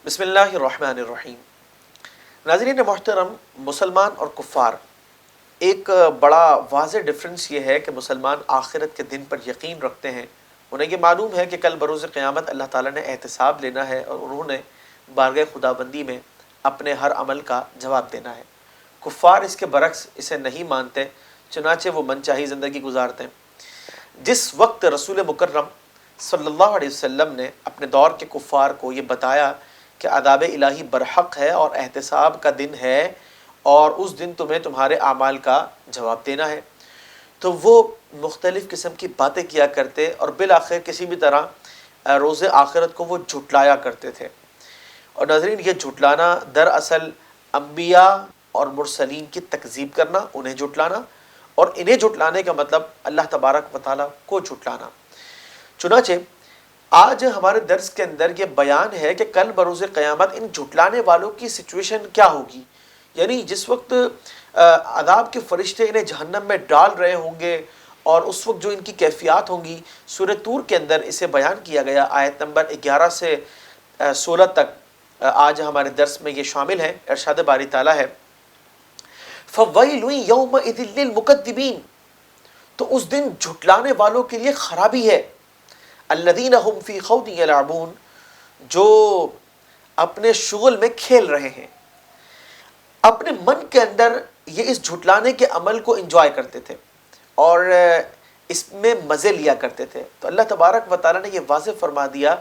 بسم اللہ الرحمن الرحیم۔ ناظرین محترم، مسلمان اور کفار، ایک بڑا واضح ڈفرنس یہ ہے کہ مسلمان آخرت کے دن پر یقین رکھتے ہیں۔ انہیں یہ معلوم ہے کہ کل بروز قیامت اللہ تعالیٰ نے احتساب لینا ہے اور انہوں نے بارگاہ خداوندی میں اپنے ہر عمل کا جواب دینا ہے۔ کفار اس کے برعکس اسے نہیں مانتے، چنانچہ وہ من چاہی زندگی گزارتے ہیں۔ جس وقت رسول مکرم صلی اللہ علیہ وسلم نے اپنے دور کے کفار کو یہ بتایا کہ عذاب الہی برحق ہے اور احتساب کا دن ہے اور اس دن تمہیں تمہارے اعمال کا جواب دینا ہے، تو وہ مختلف قسم کی باتیں کیا کرتے اور بالآخر کسی بھی طرح روز آخرت کو وہ جھٹلایا کرتے تھے۔ اور ناظرین، یہ جھٹلانا دراصل انبیاء اور مرسلین کی تکذیب کرنا، انہیں جھٹلانا، اور انہیں جھٹلانے کا مطلب اللہ تبارک و تعالیٰ کو جھٹلانا۔ چنانچہ آج ہمارے درس کے اندر یہ بیان ہے کہ کل بروز قیامت ان جھٹلانے والوں کی سچویشن کیا ہوگی، یعنی جس وقت عذاب کے فرشتے انہیں جہنم میں ڈال رہے ہوں گے اور اس وقت جو ان کی کیفیات ہوں گی، سورہ طور کے اندر اسے بیان کیا گیا، آیت نمبر 11 سے 16 تک آج ہمارے درس میں یہ شامل ہے۔ ارشاد باری تعالیٰ ہے فَوَيْلٌ يَوْمَئِذٍ لِّلْمُكَذِّبِينَ، تو اس دن جھٹلانے والوں کے لیے خرابی ہے۔ الَّذِينَ هُمْ فِي خَوْضٍ يَلْعَبُونَ، جو اپنے شغل میں کھیل رہے ہیں، اپنے من کے اندر یہ اس جھٹلانے کے عمل کو انجوائے کرتے تھے اور اس میں مزے لیا کرتے تھے۔ تو اللہ تبارک و تعالیٰ نے یہ واضح فرما دیا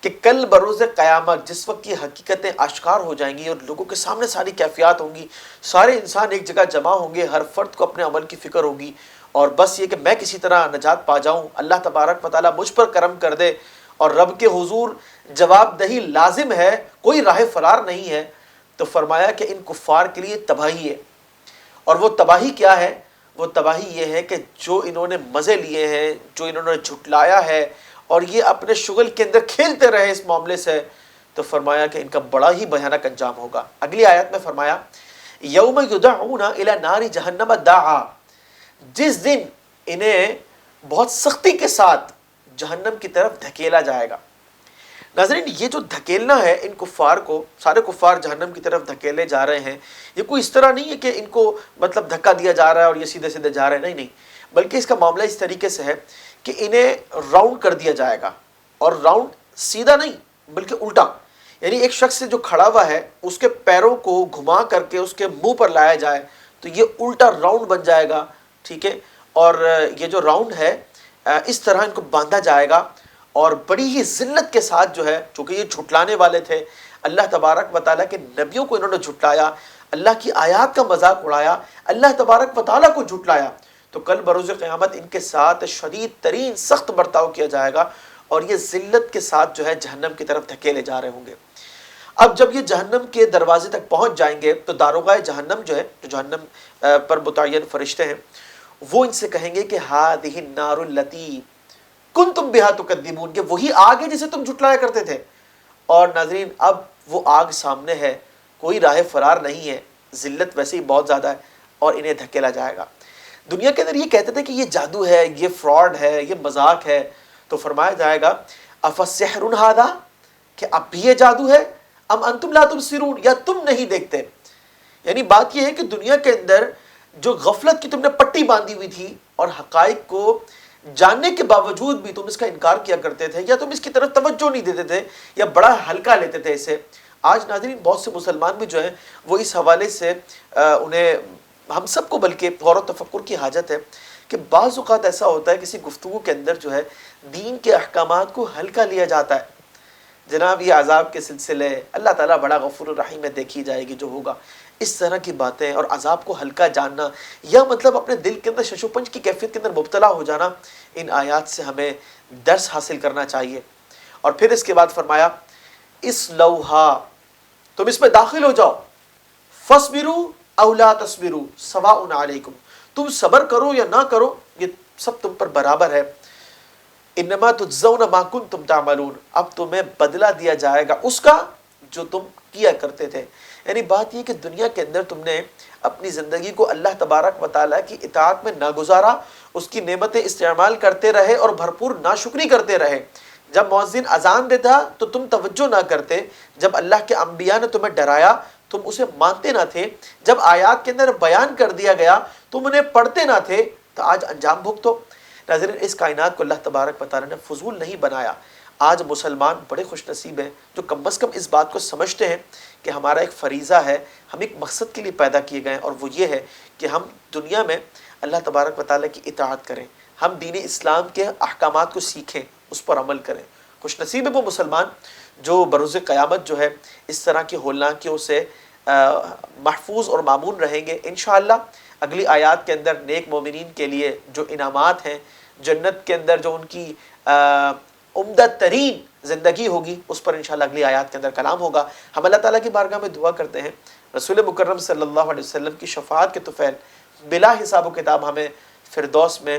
کہ کل بروز قیامت جس وقت یہ حقیقتیں آشکار ہو جائیں گی اور لوگوں کے سامنے ساری کیفیات ہوں گی، سارے انسان ایک جگہ جمع ہوں گے، ہر فرد کو اپنے عمل کی فکر ہوگی اور بس یہ کہ میں کسی طرح نجات پا جاؤں، اللہ تبارک و تعالیٰ مجھ پر کرم کر دے، اور رب کے حضور جواب دہی لازم ہے، کوئی راہ فرار نہیں ہے۔ تو فرمایا کہ ان کفار کے لیے تباہی ہے، اور وہ تباہی کیا ہے؟ وہ تباہی یہ ہے کہ جو انہوں نے مزے لیے ہیں، جو انہوں نے جھٹلایا ہے اور یہ اپنے شغل کے اندر کھیلتے رہے اس معاملے سے، تو فرمایا کہ ان کا بڑا ہی بھیانک انجام ہوگا۔ اگلی آیت میں فرمایا یوم یدعون الی نار جہنم دعا، جس دن انہیں بہت سختی کے ساتھ جہنم کی طرف دھکیلا جائے گا۔ ناظرین، یہ جو دھکیلنا ہے ان کفار کو، سارے کفار جہنم کی طرف دھکیلے جا رہے ہیں، یہ کوئی اس طرح نہیں ہے کہ ان کو مطلب دھکا دیا جا رہا ہے اور یہ سیدھے سیدھے جا رہے ہیں، نہیں، بلکہ اس کا معاملہ اس طریقے سے ہے کہ انہیں راؤنڈ کر دیا جائے گا، اور راؤنڈ سیدھا نہیں بلکہ الٹا، یعنی ایک شخص سے جو کھڑا ہوا ہے اس کے پیروں کو گھما کر کے اس کے منہ پر لایا جائے تو یہ الٹا راؤنڈ بن جائے گا، ٹھیک ہے، اور یہ جو راؤنڈ ہے اس طرح ان کو باندھا جائے گا، اور بڑی ہی ذلت کے ساتھ جو ہے، چونکہ یہ جھٹلانے والے تھے، اللہ تبارک و تعالیٰ کے نبیوں کو انہوں نے جھٹلایا، اللہ کی آیات کا مذاق اڑایا، اللہ تبارک و تعالیٰ کو جھٹلایا، تو کل بروز قیامت ان کے ساتھ شدید ترین سخت برتاؤ کیا جائے گا اور یہ ذلت کے ساتھ جو ہے جہنم کی طرف دھکیلے جا رہے ہوں گے۔ اب جب یہ جہنم کے دروازے تک پہنچ جائیں گے تو داروغہ جہنم جو ہے، جو جہنم پر متعین فرشتے ہیں، وہ ان سے کہیں گے کہ ہذہ النار التی کنتم بہا تکذبون، کہ وہی آگ ہے جسے تم جھٹلایا کرتے تھے۔ اور ناظرین، اب وہ آگ سامنے ہے، کوئی راہ فرار نہیں ہے، ذلت ویسے ہی بہت زیادہ ہے اور انہیں دھکیلا جائے گا۔ دنیا کے اندر یہ کہتے تھے کہ یہ جادو ہے، یہ فراڈ ہے، یہ مذاق ہے، تو فرمایا جائے گا افسحر ھذا، کہ اب بھی یہ جادو ہے، ام انتم لا تبصرون، یا تم نہیں دیکھتے۔ یعنی بات یہ ہے کہ دنیا کے اندر جو غفلت کی تم نے پٹی باندھی ہوئی تھی اور حقائق کو جاننے کے باوجود بھی تم اس کا انکار کیا کرتے تھے، یا تم اس کی طرف توجہ نہیں دیتے تھے، یا بڑا ہلکا لیتے تھے اسے۔ آج ناظرین بہت سے مسلمان بھی جو ہیں وہ اس حوالے سے انہیں، ہم سب کو بلکہ غور و تفکر کی حاجت ہے کہ بعض اوقات ایسا ہوتا ہے کسی گفتگو کے اندر جو ہے دین کے احکامات کو ہلکا لیا جاتا ہے۔ جناب یہ عذاب کے سلسلے، اللہ تعالیٰ بڑا غفور الرحیم ہے، دیکھی جائے گی جو ہوگا، اس طرح کی باتیں اور عذاب کو ہلکا جاننا، یا مطلب اپنے دل کے اندر شش و پنج کی کیفیت کے اندر مبتلا ہو جانا، ان آیات سے ہمیں درس حاصل کرنا چاہیے۔ اور پھر اس کے بعد فرمایا اصلوہا، تم اس میں داخل ہو جاؤ، فاصبروا او لا تصبروا سواء علیکم، تم صبر کرو یا نہ کرو یہ سب تم پر برابر ہے۔ انما تجزون ما کنتم تعملون، اب تمہیں بدلہ دیا جائے گا اس کا جو تم کیا کرتے تھے۔ یعنی بات یہ کہ دنیا کے اندر تم نے اپنی زندگی کو اللہ تبارک و تعالیٰ کی اطاعت میں نہ گزارا، اس کی نعمتیں استعمال کرتے رہے اور بھرپور ناشکری کرتے رہے، جب مؤذن اذان دیتا تو تم توجہ نہ کرتے، جب اللہ کے انبیاء نے تمہیں ڈرایا تم اسے مانتے نہ تھے، جب آیات کے اندر بیان کر دیا گیا تم انہیں پڑھتے نہ تھے، تو آج انجام بھگتو۔ ناظرین، اس کائنات کو اللہ تبارک و تعالیٰ نے فضول نہیں بنایا۔ آج مسلمان بڑے خوش نصیب ہیں جو کم از کم اس بات کو سمجھتے ہیں کہ ہمارا ایک فریضہ ہے، ہم ایک مقصد کے لیے پیدا کیے گئے ہیں، اور وہ یہ ہے کہ ہم دنیا میں اللہ تبارک و تعالیٰ کی اطاعت کریں، ہم دین اسلام کے احکامات کو سیکھیں، اس پر عمل کریں۔ خوش نصیب ہے وہ مسلمان جو بروز قیامت جو ہے اس طرح کی ہولناکیوں سے محفوظ اور مامون رہیں گے انشاءاللہ۔ اگلی آیات کے اندر نیک مومنین کے لیے جو انعامات ہیں، جنت کے اندر جو ان کی عمدہ ترین زندگی ہوگی، اس پر انشاءاللہ اگلی آیات کے اندر کلام ہوگا۔ ہم اللہ تعالیٰ کی بارگاہ میں دعا کرتے ہیں رسول مکرم صلی اللہ علیہ وسلم کی شفاعت کے طفیل بلا حساب و کتاب ہمیں فردوس میں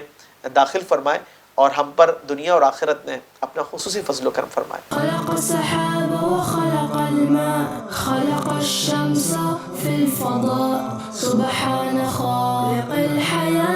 داخل فرمائے، اور ہم پر دنیا اور آخرت میں اپنا خصوصی فضل و کرم فرمائے۔ خلق السحاب وخلق الماء خلق الشمس في الفضاء سبحان خالق الحياة